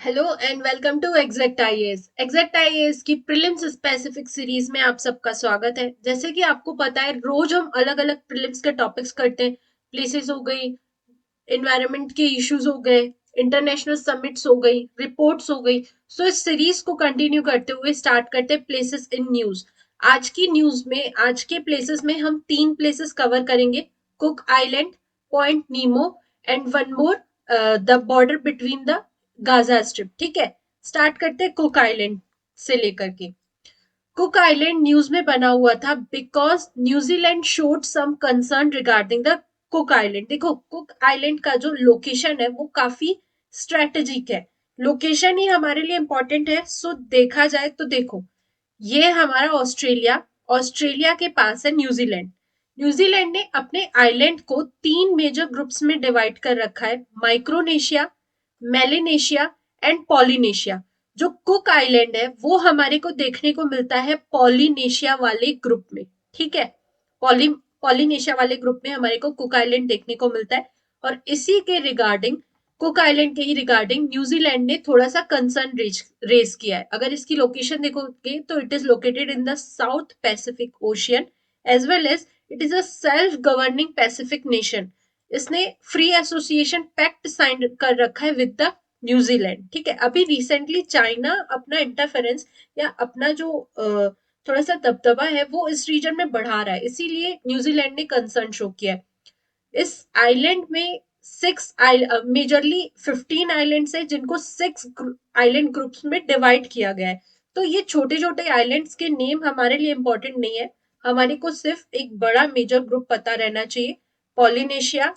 Hello and welcome to exact IAS. Exact IAS की prelims specific series में आप सबका स्वागत है। जैसे कि आपको पता है, रोज हम अलग अलग प्रीलिम्स के टॉपिक्स करते हैं। प्लेसेस हो गई, एनवायरनमेंट के इश्यूज हो गए, इंटरनेशनल समिट्स हो गई, रिपोर्ट्स हो गई। सो इस सीरीज को कंटिन्यू करते हुए स्टार्ट करते हैं प्लेसेस इन न्यूज। आज की न्यूज में, आज के प्लेसेस में हम 3 प्लेसेस कवर करेंगे। Cook island, point Nemo and one more, the border between the Gaza strip. ठीक है, स्टार्ट करते हैं कुक आइलैंड से लेकर के। कुक आइलैंड न्यूज में बना हुआ था because New Zealand showed some concern regarding the Cook Island. देखो, कुक आइलैंड का जो लोकेशन है वो काफी स्ट्रेटेजिक है। लोकेशन ही हमारे लिए इंपॉर्टेंट है। सो देखा जाए तो देखो, ये हमारा ऑस्ट्रेलिया, ऑस्ट्रेलिया के पास है न्यूजीलैंड। न्यूजीलैंड ने अपने आइलैंड को 3 मेजर ग्रुप्स में डिवाइड कर रखा है: माइक्रोनेशिया, मेलेनेशिया एंड पॉलिनेशिया। जो कुक आइलैंड है वो हमारे को देखने को मिलता है पॉलिनेशिया वाले ग्रुप में। ठीक है, पॉलिनेशिया वाले ग्रुप में हमारे को कुक आइलैंड देखने को मिलता है। और इसी के रिगार्डिंग, कुक आइलैंड के ही रिगार्डिंग न्यूजीलैंड ने थोड़ा सा कंसर्न रेज किया है। अगर इसकी लोकेशन देखोगे तो it is located in the South Pacific Ocean as well as it is a self governing Pacific nation. इसने फ्री एसोसिएशन पैक्ट साइन कर रखा है विद द न्यूजीलैंड। ठीक है, अभी रिसेंटली चाइना अपना इंटरफेरेंस या अपना जो थोड़ा सा दबदबा है वो इस रीजन में बढ़ा रहा है, इसीलिए न्यूजीलैंड ने कंसर्न शो किया है। इस आइलैंड में सिक्स मेजरली 15 आइलैंड्स है जिनको 6 आइलैंड ग्रुप्स में डिवाइड किया गया है। तो ये छोटे छोटे आइलैंड्स के नेम हमारे लिए इंपॉर्टेंट नहीं है, हमारे को सिर्फ एक बड़ा मेजर ग्रुप पता रहना चाहिए, पॉलिनेशिया,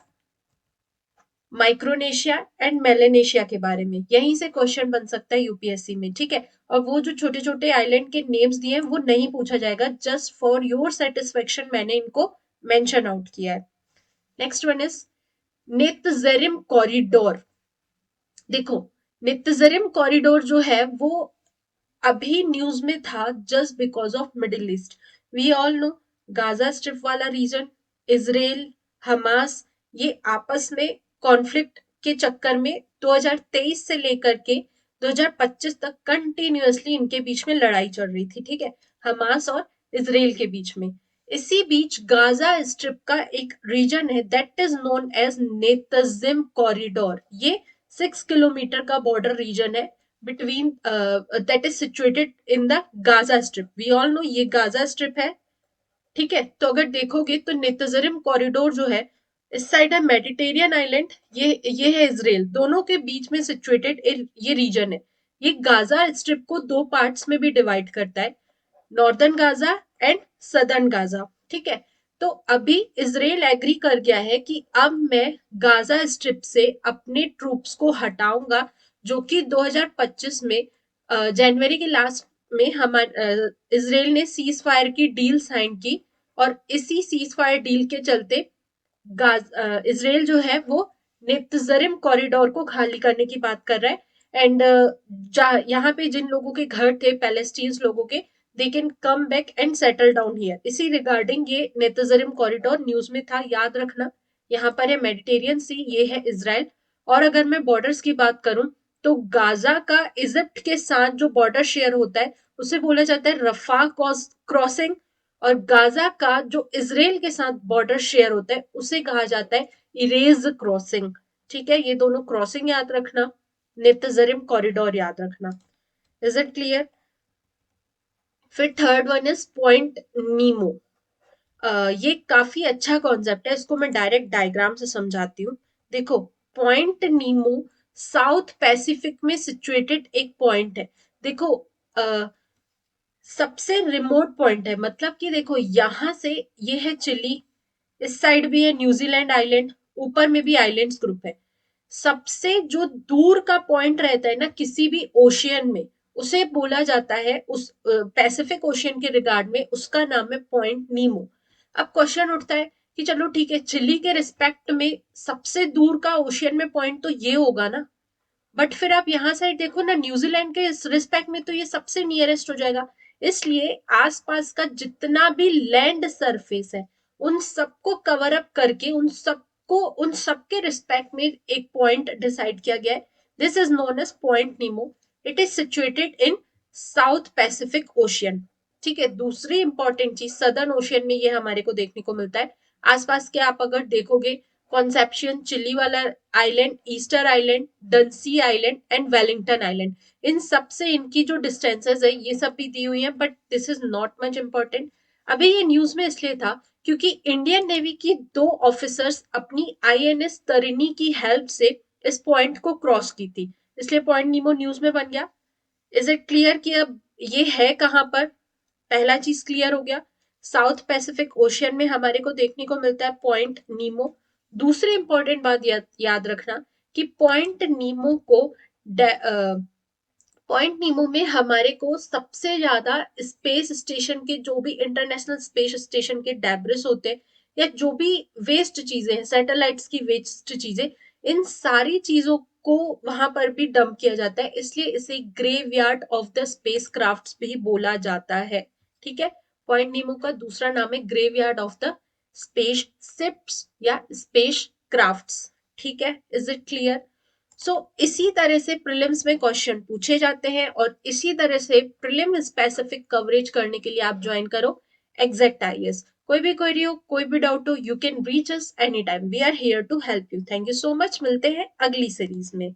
माइक्रोनेशिया एंड मेलेनेशिया के बारे में। यहीं से क्वेश्चन बन सकता है यूपीएससी में। ठीक है, और वो जो छोटे छोटे आइलैंड के नेम्स दिए हैं वो नहीं पूछा जाएगा, जस्ट फॉर योर सेटिस्फेक्शन मैंने इनको मेंशन आउट किया है। Next one is Netzarim corridor. देखो, नेत्जरिम कॉरिडोर जो है वो अभी न्यूज में था just because of Middle East. We all know, Gaza strip वाला रीजन, इसराइल, हमास, ये आपस में कॉन्फ्लिक्ट के चक्कर में 2023 से लेकर के 2025 तक कंटिन्यूअसली इनके बीच में लड़ाई चल रही थी। ठीक है, हमास और इसराइल के बीच में। इसी बीच गाजा स्ट्रिप का एक रीजन है that is known as Netzarim corridor. ये 6 किलोमीटर का बॉर्डर रीजन है between that is situated in the Gaza Strip. We all know ये गाजा स्ट्रिप है। ठीक है, तो अगर देखोगे तो नेतजरिम कॉरिडोर जो है, इस साइड है मेडिटेरियन आइलैंड, ये है इसराइल, दोनों के बीच में सिचुएटेड ये रीजन है। ये गाजा स्ट्रिप को 2 पार्ट्स में भी डिवाइड करता है, northern Gaza and southern Gaza. ठीक है, तो अभी इसराइल एग्री कर गया है कि अब मैं गाजा स्ट्रिप से अपने ट्रूप्स को हटाऊंगा, जो कि 2025 में जनवरी के लास्ट में इसराइल ने सीज फायर की डील साइन की। और इसी सीज फायर डील के चलते इसराइल जो है वो नेत्जरिम कॉरिडोर को खाली करने की बात कर रहा है। एंड यहाँ पे जिन लोगों के घर थे पैलेस्टीन्स लोगों के, they can come back and settle down here. इसी रिगार्डिंग ये नेत्जरिम कॉरिडोर न्यूज में था, याद रखना। यहाँ पर है मेडिटेरियन सी, ये है इसराइल। और अगर मैं बॉर्डर्स की बात करूं तो गाजा का इजिप्ट के साथ जो बॉर्डर शेयर होता है उसे बोला जाता है रफा क्रॉसिंग। और गाजा का जो इसराइल के साथ बॉर्डर शेयर होता है उसे कहा जाता है इरेज क्रॉसिंग। ठीक है, ये दोनों क्रॉसिंग याद रखना, नेत्जरिम कॉरिडोर याद रखना। Is it clear? फिर थर्ड वन इज पॉइंट नीमो। ये काफी अच्छा कॉन्सेप्ट है, इसको मैं डायरेक्ट डायग्राम से समझाती हूँ। देखो, पॉइंट नीमो साउथ पैसिफिक में सिचुएटेड एक पॉइंट है। देखो, सबसे रिमोट पॉइंट है, मतलब कि देखो यहां से, ये है चिली, इस साइड भी है न्यूजीलैंड आइलैंड, ऊपर में भी आइलैंड्स ग्रुप है। सबसे जो दूर का पॉइंट रहता है ना किसी भी ओशियन में, उसे बोला जाता है, उस पैसिफिक ओशियन के रिगार्ड में उसका नाम है पॉइंट नीमो। अब क्वेश्चन उठता है कि चलो ठीक है, चिली के रिस्पेक्ट में सबसे दूर का ओशियन में पॉइंट तो ये होगा ना, बट फिर आप यहाँ साइड देखो ना, न्यूजीलैंड के रिस्पेक्ट में तो ये सबसे नियरेस्ट हो जाएगा। इसलिए आसपास का जितना भी लैंड सरफेस है उन सबको कवर अप करके उन सबके रिस्पेक्ट में एक पॉइंट डिसाइड किया गया है। This is known as Point Nemo. It is situated in South Pacific Ocean. ठीक है, दूसरी इंपॉर्टेंट चीज, सदर्न ओशियन में ये हमारे को देखने को मिलता है। आसपास के आप अगर देखोगे, कॉन्सेप्शियन, चिली वाला island, Easter island, Ducie island and Wellington island, इन सब से इनकी जो डिस्टेंसेस है ये सब भी दी हुई है, but this is not much important. अभी ये न्यूज में इसलिए था क्योंकि इंडियन नेवी की 2 ऑफिसर्स अपनी आईएनएस तरिणी की हेल्प से इस पॉइंट को क्रॉस की थी, इसलिए पॉइंट नीमो न्यूज में बन गया। इज इट क्लियर कि अब ये है कहां पर? पहला चीज क्लियर हो गया, साउथ पैसिफिक ओशियन में हमारे को देखने को मिलता है पॉइंट नीमो। दूसरी इंपॉर्टेंट बात याद रखना कि पॉइंट नीमो में हमारे को सबसे ज्यादा स्पेस स्टेशन के, जो भी इंटरनेशनल स्पेस स्टेशन के डेब्रिस होते हैं या जो भी वेस्ट चीजें हैं, सैटेलाइट्स की वेस्ट चीजें, इन सारी चीजों को वहां पर भी डंप किया जाता है, इसलिए इसे graveyard of the space craft भी बोला जाता है। ठीक है, पॉइंट नीमो का दूसरा नाम है graveyard of the space ships या स्पेस क्राफ्ट्स। ठीक है, इज इट क्लियर? सो इसी तरह से प्रीलिम्स में क्वेश्चन पूछे जाते हैं और इसी तरह से प्रीलिम स्पेसिफिक कवरेज करने के लिए आप ज्वाइन करो एग्जैक्ट आईएएस। कोई भी क्वेरी हो, कोई भी डाउट हो, you can reach us any time, we are here to help you. Thank you so much, मिलते हैं अगली सीरीज में।